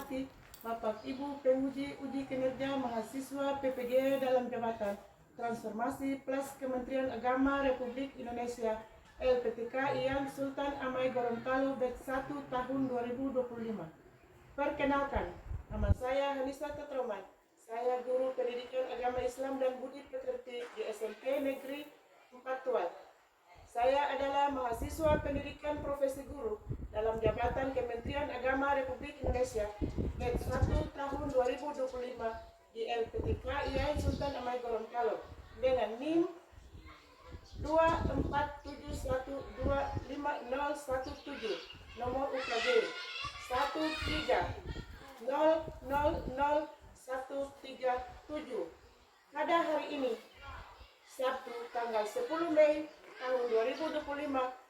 kasih Bapak Ibu penguji uji kinerja mahasiswa PPG dalam jabatan Transformasi Plus Kementerian Agama Republik Indonesia LPTK Ian Sultan Amai Gorontalo Batch 1 tahun 2025. Perkenalkan, nama saya Hanisa Tatroman. Saya guru pendidikan agama Islam dan Budi Pekerti di SMP Negeri 4 Tual. Saya adalah mahasiswa pendidikan profesi guru dalam jabatan Kementerian Agama Republik Indonesia Batch 1 tahun 2025 di LPTK Ian Sultan Amai Gorontalo dengan NIM 247125017, nomor UKG 130000137. Pada hari ini, Sabtu tanggal 10 Mei tahun 2025,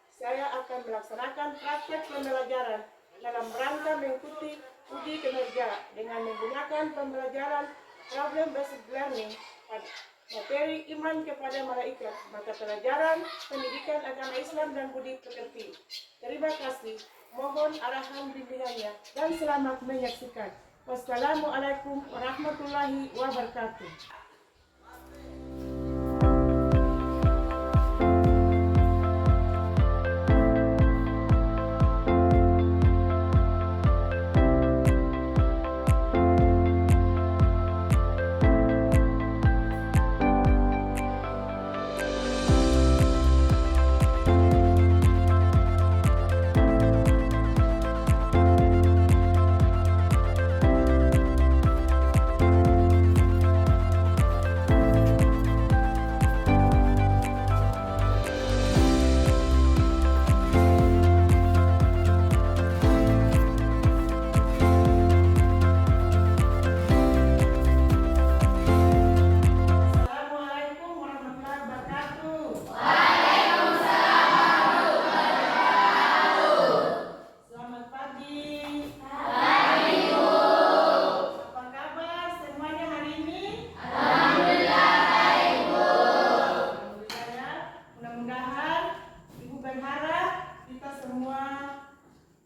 saya akan melaksanakan praktek pembelajaran dalam rangka mengikuti uji kinerja dengan menggunakan pembelajaran problem based learning pada materi iman kepada malaikat, mata pelajaran pendidikan agama Islam dan Budi Pekerti. Terima kasih, mohon arahan bimbingannya dan selamat menyaksikan. Wassalamualaikum warahmatullahi wabarakatuh.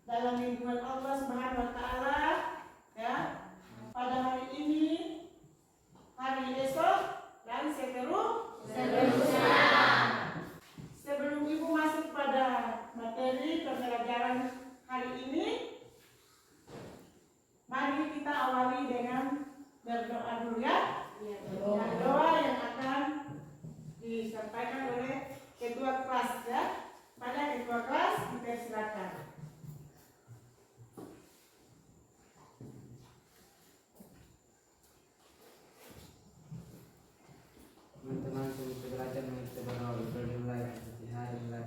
Dalam lindungan Allah Subhanahu wa Ta'ala, ya, pada hari ini, hari esok, dan seterusnya. Sebelum Ibu masuk pada materi pembelajaran hari ini, mari kita awali dengan berdoa dulu, ya. Doa yang akan disampaikan oleh ketua kelas, ya. Pada ketua kelas kita silakan. Teman-teman semua belajar kita berdoa dimulai seperti hari mulai.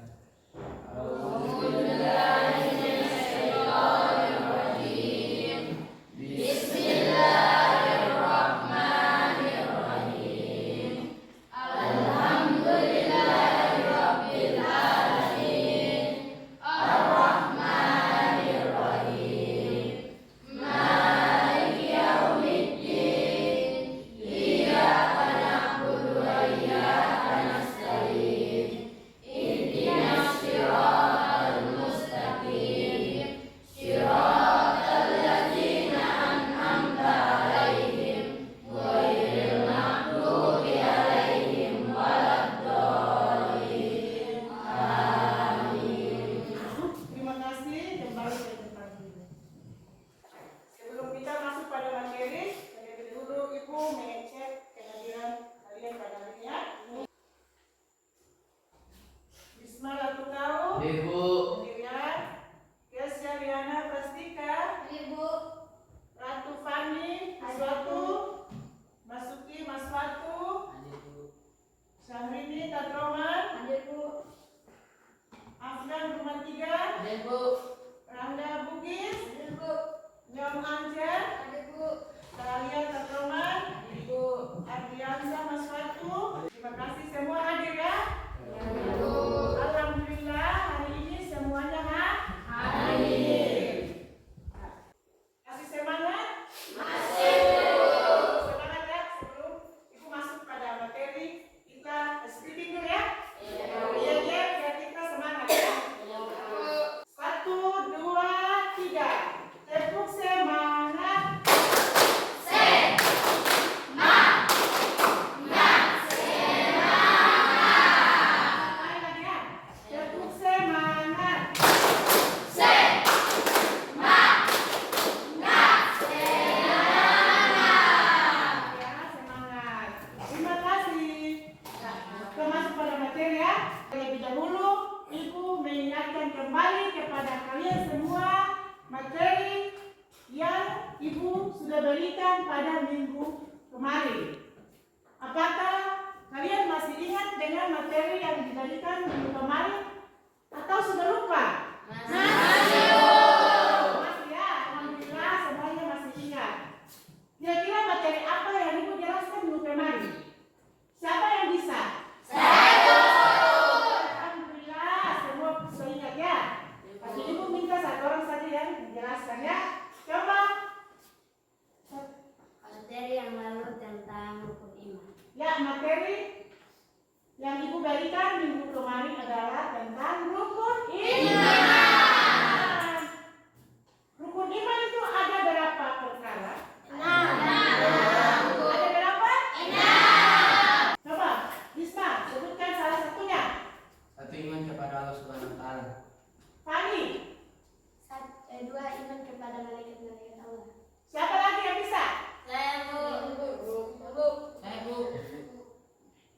Terima kasih semua hadir, ya. Alhamdulillah hari ini semuanya hadir. Kasih semangat. Semangat, ya. Sebelum Ibu masuk pada materi, kita speaking dulu, ya. Iya, biar kita semangat, ya. 1, 2, 3. Tepuk semangat. Ibu sudah berikan pada minggu kemarin. Apakah kalian masih ingat dengan materi yang diberikan minggu kemarin atau sudah lupa? Masih ya, alhamdulillah semuanya masih ingat. Kira-kira materi apa yang Ibu jelaskan minggu kemarin? Siapa yang bisa? Alhamdulillah semua sudah ingat ya. Tapi Ibu minta satu orang saja yang menjelaskan ya. Coba. Materi yang lalu tentang rukun iman. Ya, materi yang Ibu berikan minggu kemarin adalah tentang rukun iman. Rukun iman itu ada berapa perkara? 6. Ada berapa? 6. Coba, Bisma, sebutkan salah satunya. Satu, iman kepada Allah Subhanahu wa taala. Fani, 2. Iman kepada malaikat-malaikat Allah. siapa lagi yang bisa? Saya Bu.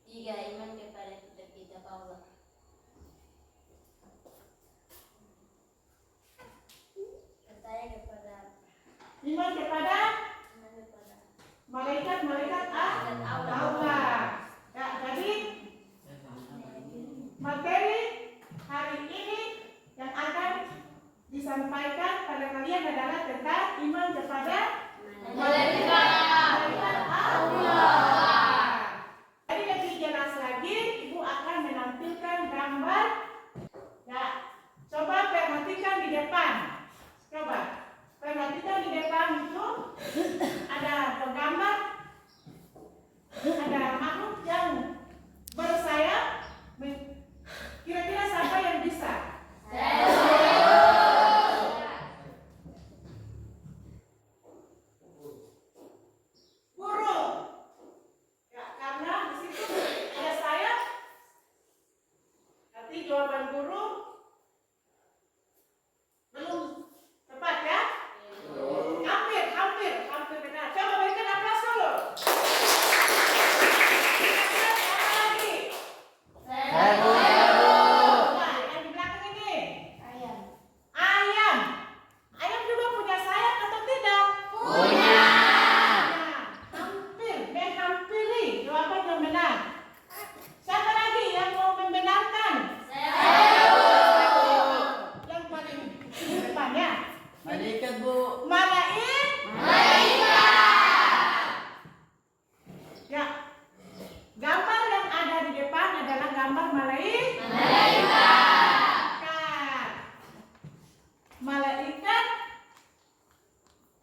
3. Iman kepada kitab-kitab Allah. Percaya kepada Iman kepada malaikat-malaikat Allah. Ya, jadi materi hari ini yang akan disampaikan pada kalian adalah tentang iman kepada malaikat Allah. Jadi lebih jelas lagi, Ibu akan menampilkan gambar. Ya, coba perhatikan di depan. Coba perhatikan di depan itu ada gambar, ada makhluk yang bersayap. Kira-kira siapa yang bisa? Burung. Ya, karena di situ ada sayap. Tapi jawaban burung belum tepat ya? Hampir benar. Coba berikan aplaus dulu. Kira-kira siapa lagi? Coba, yang di belakang ini. Ayam. Ayam juga punya sayap atau tidak? Punya. Hampir, menghampiri jawaban yang benar. Siapa lagi yang mau membenarkan? Yang paling di depan ya. Malaikat, Bu. Ya, gambar yang ada di depan adalah gambar malaikat. Malaikat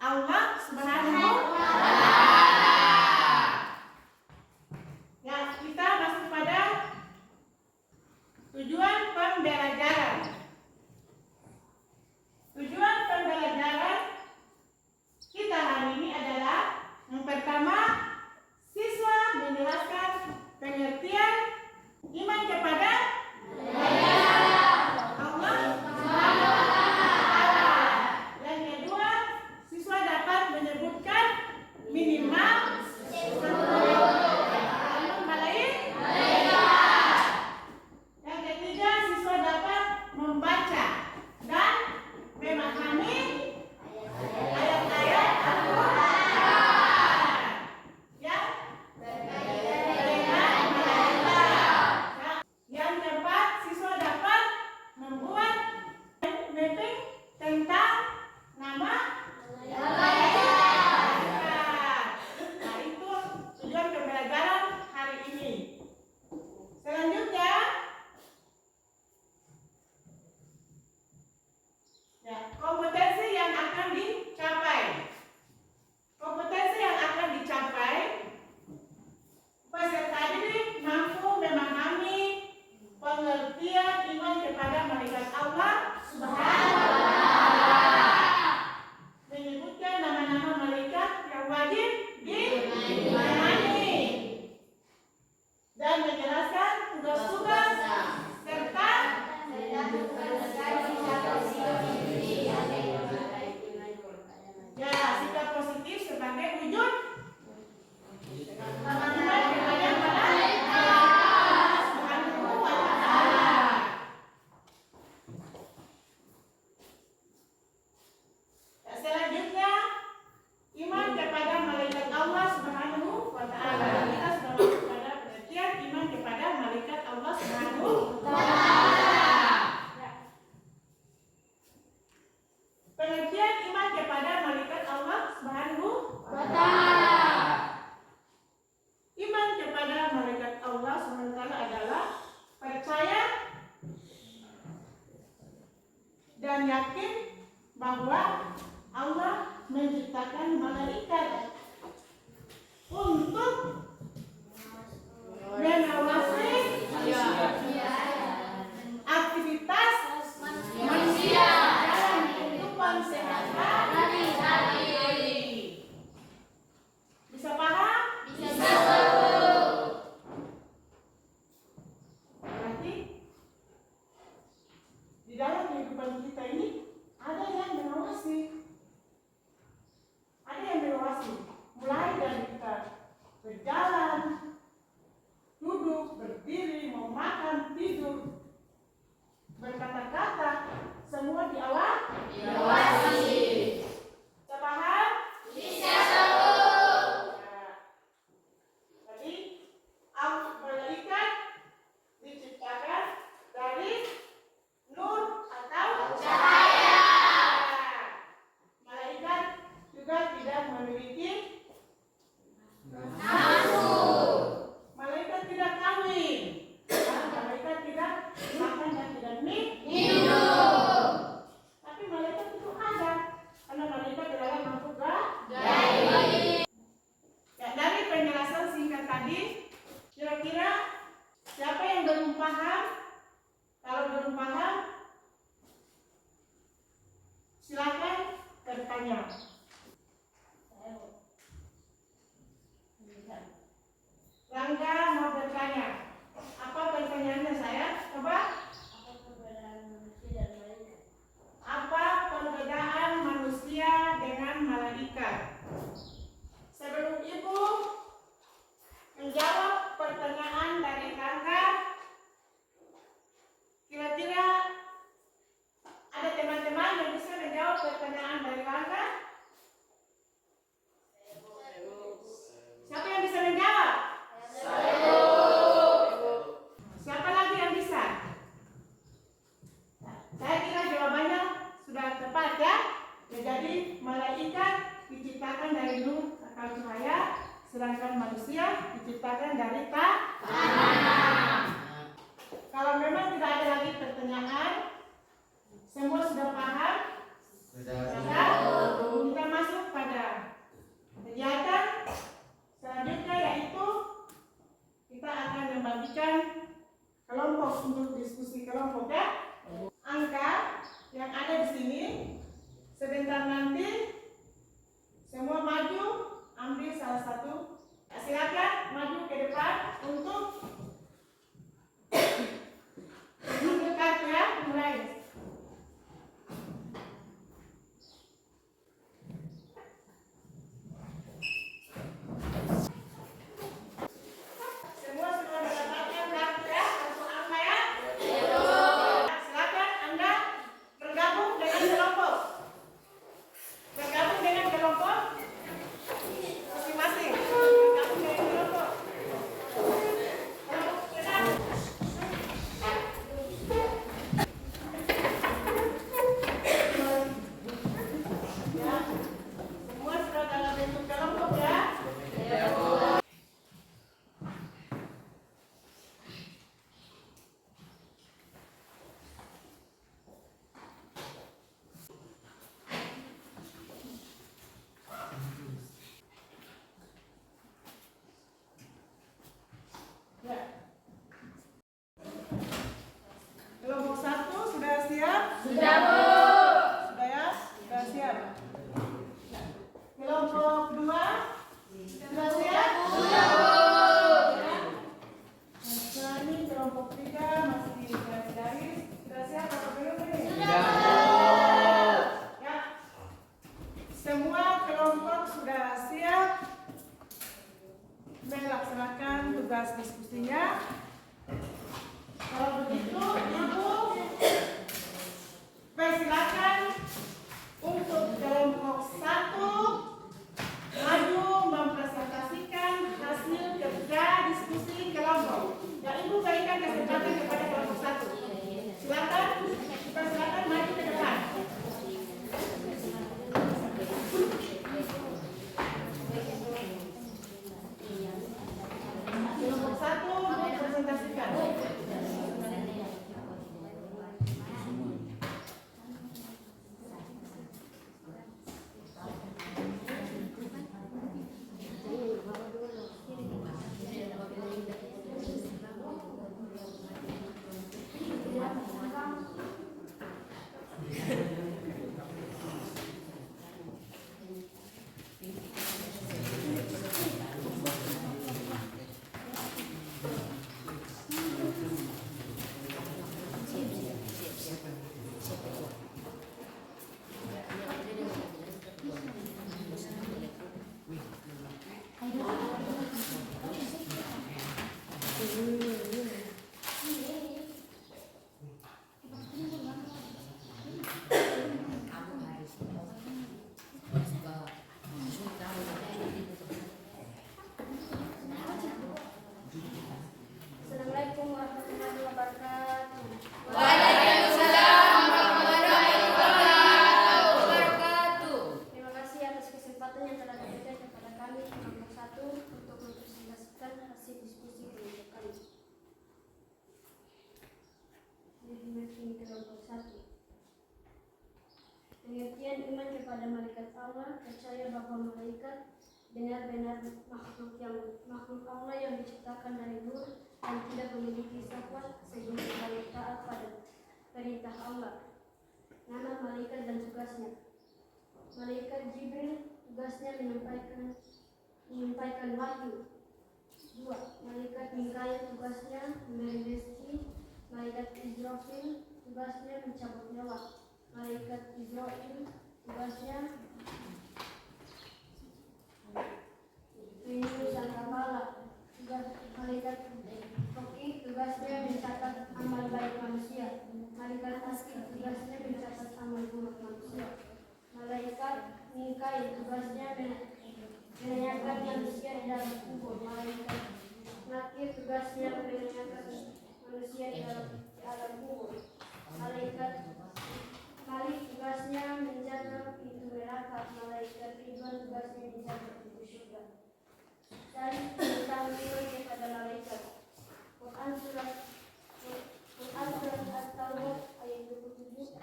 Allah Subhanahu wa taala. Ya, kita masuk pada tujuan pembelajaran. Tujuan pembelajaran kita hari ini adalah yang pertama, siswa menjelaskan pengertian iman kepada Allah Subhanahu wa taala. Yang kedua, siswa dapat menyebutkan minimal 10 malaikat. Yang ketiga, siswa dapat membaca dan memahami ayat-ayat Al-Quran yang berkaitan dengan malaikat. Yang keempat, siswa dapat membuat mapping tentang nama malaikat. Nah, itu tujuan pembelajaran hari ini. Selanjutnya, ya, kompetensi yang akan dicapai. Kompetensi yang akan dicapai, peserta didik mampu memahami pengertian iman kepada malaikat Allah Subhanahu wa taala. Menyebutkan nama-nama malaikat yang wajib diimani dan menjelaskan tugas-tugas serta ya, sikap positif sebagai wujud iman kepada malaikat Subhanahu wa taala. Ya, selanjutnya diciptakan malaikat untuk mengawasi aktivitas manusia dalam kehidupan sehari-hari. Bisa paham? Bisa. Berarti di dalam kehidupan kita ini ada yang mengawasi. Ada yang mengawasi. Mulai dari kita berjalan, duduk, berdiri, mau makan, tidur, berkata-kata, semua diawasi. Bisa paham? Bisa. Jadi, malaikat diciptakan dari nur atau cahaya. Malaikat juga tidak memiliki nafsu. Malaikat tidak kawin. Malaikat tidak makan dan tidak minum. Tapi malaikat itu ada. Karena malaikat adalah makhluk gaib. Ya, dari penjelasan singkat tadi, kira-kira siapa yang belum paham? Kalau belum paham, silakan bertanya. Rangga mau bertanya. Apa pertanyaannya saya? Coba. Apa perbedaan manusia dengan malaikat? Sebelum Ibu menjawab pertanyaan dari Rangga, kira-kira ada teman-teman yang bisa menjawab pertanyaan dari Rangga? Siapa yang bisa menjawab? Siapa lagi yang bisa? Saya kira jawabannya sudah tepat ya. Jadi malaikat diciptakan dari nur atau cahaya, sedangkan manusia diciptakan dari tanah. Kalau memang tidak ada lagi pertanyaan, semua sudah paham? Sudah. Kita masuk pada kegiatan selanjutnya, yaitu kita akan membagikan kelompok untuk diskusi kelompok ya. Angka yang ada di sini sebentar nanti semua maju, ambil salah satu. Silakan maju ke depan untuk ambil kartu ya. Mulai. Semua sudah mendapatkan kartu ya, kartu angka ya. Silakan Anda bergabung dengan kelompok. Bergabung dengan kelompok masing-masing. Bergabung dengan kelompok. Kelompok tenang. Ya, semua sudah dalam bentuk kelompok ya. Ya. Kelompok 1 sudah siap? Sudah, Bu. Sudah ya? Sudah siap. Kelompok 2 sudah siap? Sudah, Bu. Ya. Nah, ini kelompok 3 masih garis-garis. Sudah siap atau belum ini? Sudah. Ya. Semua kelompok sudah siap melaksanakan tugas diskusinya. Kalau begitu, Ibu persilakan untuk kelompok 1 maju mempresentasikan hasil kerja diskusi kelompok. Ya, Ibu berikan kesempatan kepada kelompok 1. Silakan, persilakan maju ke depan. Kelompok 1 mempresentasikan. kesempatan yang telah diberikan kepada kami kelompok 1 untuk mempresentasikan hasil diskusi kelompok kami. Ini kelompok 1. Pengertian iman kepada malaikat Allah, percaya bahwa malaikat benar-benar makhluk Allah yang diciptakan dari nur dan tidak memiliki sifat sehingga harus taat pada perintah Allah. Nama malaikat dan tugasnya. Malaikat Jibril tugasnya menyampaikan wahyu. 2. Malaikat Mikail tugasnya memberi rezeki. Malaikat Israfil tugasnya mencabut nyawa. Malaikat Israel tugasnya melindungi sangkakala. Malaikat Rokib tugasnya mencatat amal baik manusia. Malaikat Hakim tugasnya mencatat amal buruk manusia. Malaikat Mikail tugasnya menanyakan manusia di dalam kubur. Malaikat Nakir tugasnya menanyakan manusia di dalam kubur. Malaikat Malik tugasnya menjaga pintu neraka. Malaikat Ridwan tugasnya menjaga pintu surga. Dan tentang iman kepada malaikat. Quran surat At-Taurat ayat 27.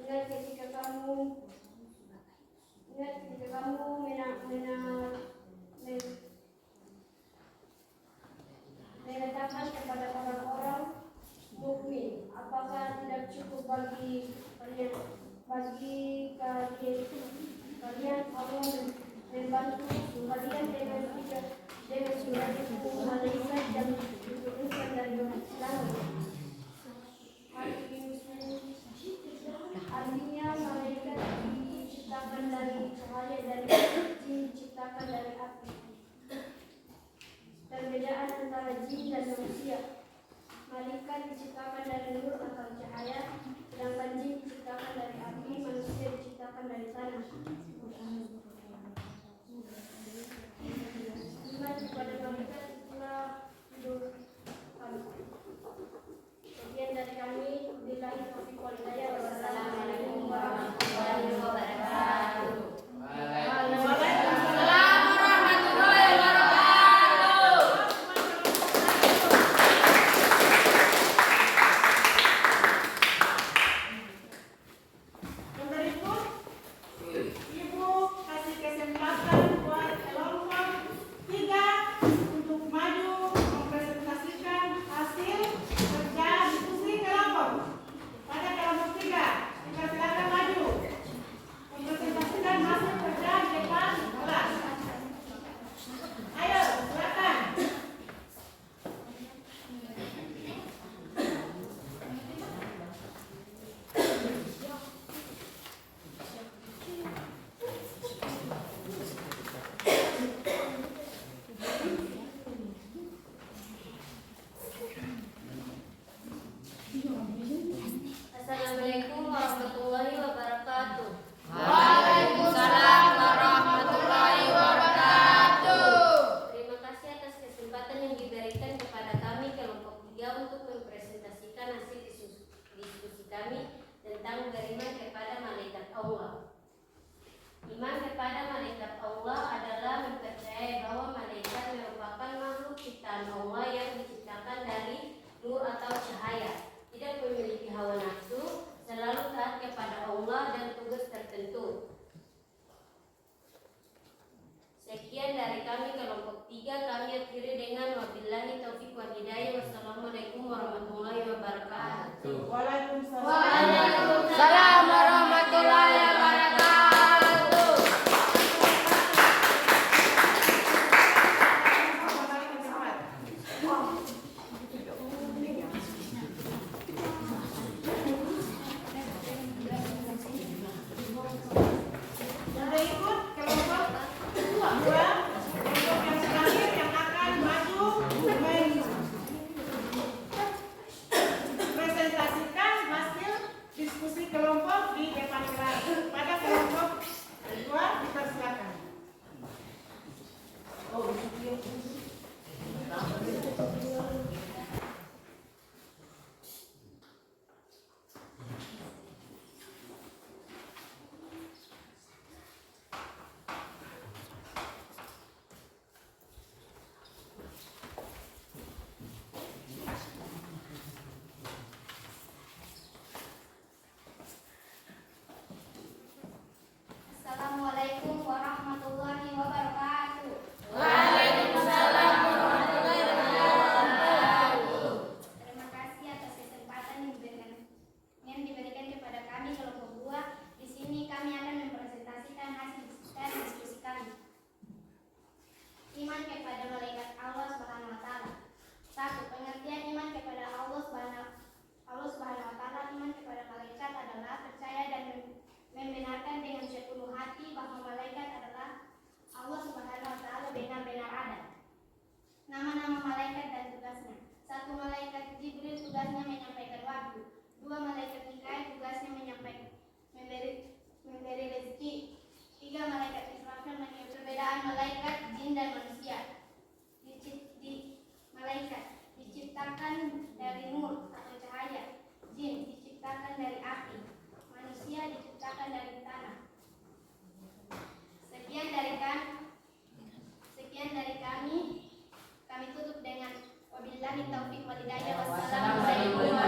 Ingat ketika kamu mengatakan kepada orang-orang mukmin, apakah tidak cukup bagi kalian Allah membantu kalian dengan 9.000 malaikat yang diturunkan dari langit. Artinya malaikat diciptakan dari cahaya dan jin diciptakan dari api. Perbedaan antara jin dan manusia. Malaikat diciptakan dari nur atau cahaya, sedangkan jin diciptakan dari api, manusia diciptakan dari tanah. Iman kepada malaikat itulah hidup kami. Sekian dari kami. Billahi taufiq wal hidayah. Wassalamualaikum warahmatullahi wabarakatuh. Waalaikumsalam warahmatullahi wabarakatuh. Yang berikut, Ibu kasih kesempatan buat kelompok 3 untuk maju mempresentasikan hasil kerja diskusi kelompok. Pada kelompok 3, silakan maju mempresentasikan hasil kerja di depan kelas. Ayo, silakan. Assalamualaikum warahmatullahi wabarakatuh. Waalaikumsalam warahmatullahi wabarakatuh. Terima kasih atas kesempatan yang diberikan kepada kami kelompok 3 untuk mempresentasikan hasil diskusi kami tentang beriman kepada malaikat Allah. Iman kepada malaikat Allah adalah mempercayai bahwa malaikat merupakan makhluk ciptaan Allah yang diciptakan dari nur atau cahaya, tidak memiliki hawa nafsu, selalu taat kepada Allah dan tugas tertentu. Sekian dari kami kelompok 3, kami akhiri dengan wabillahi taufiq wal hidayah. Wassalamualaikum warahmatullahi wabarakatuh. Salam warahmatullahi wabarakatuh. Yang berikut kelompok 2, kelompok yang terakhir yang akan maju mempresentasikan Assalamualaikum warahmatullahi wabarakatuh. Waalaikumsalam warahmatullahi wabarakatuh. Terima kasih atas kesempatan yang diberikan kepada kami kelompok 2. Di sini kami akan mempresentasikan hasil diskusi kami. Iman kepada malaikat Allah Subhanahu wa taala. 1. Pengertian iman kepada Allah Subhanahu wa taala. Iman kepada malaikat adalah percaya dan membenarkan dengan sepenuh hati bahwa malaikat adalah Allah Subhanahu wa taala benar-benar ada. Nama-nama malaikat dan tugasnya. 1. Malaikat Jibril tugasnya menyampaikan wahyu. 2. Malaikat Mikail tugasnya menyampaikan memberi rezeki. 3. Malaikat Israfil mengenai perbedaan malaikat jin dan manusia. Malaikat diciptakan dari nur atau cahaya. Jin diciptakan dari api. Manusia diciptakan dari tanah. Sekian dari kami. Kami tutup dengan wabillahi taufiq wal hidayah. Wassalamualaikum warahmatullahi wabarakatuh.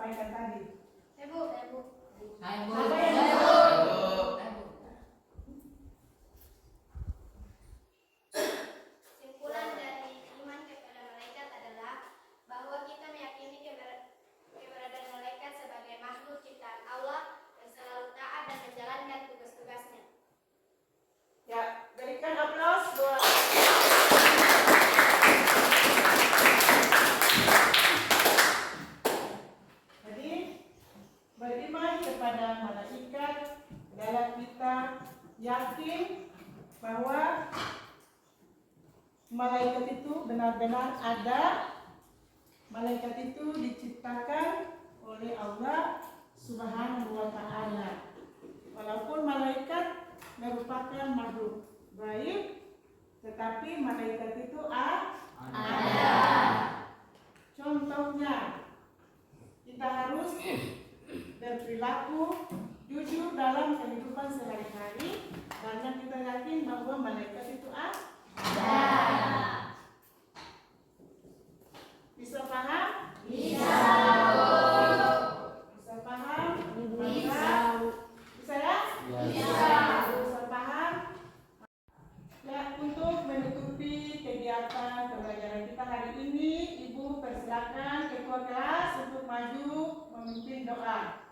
sampaikan tadi? Ibu. Apa yang disebut? Kesimpulan dari iman kepada malaikat adalah bahwa kita meyakini keberadaan malaikat sebagai makhluk ciptaan Allah yang selalu taat dan menjalankan tugas-tugasnya. Ya, berikan aplaus buat jadi beriman kepada malaikat adalah kita yakin bahwa malaikat itu benar-benar ada. Malaikat itu diciptakan oleh Allah Subhanahu wa Ta'ala. Walaupun malaikat merupakan makhluk gaib, tetapi malaikat itu ada. Contohnya, kita harus berperilaku jujur dalam kehidupan sehari-hari karena kita yakin bahwa malaikat itu ada. Bisa paham? Bisa paham? Bisa ya? Bisa paham? Ya, untuk menutupi kegiatan pembelajaran kita hari ini, Ibu persilakan ketua kelas untuk maju memimpin doa.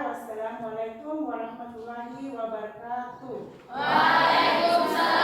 Wassalamualaikum warahmatullahi wabarakatuh. Waalaikumsalam.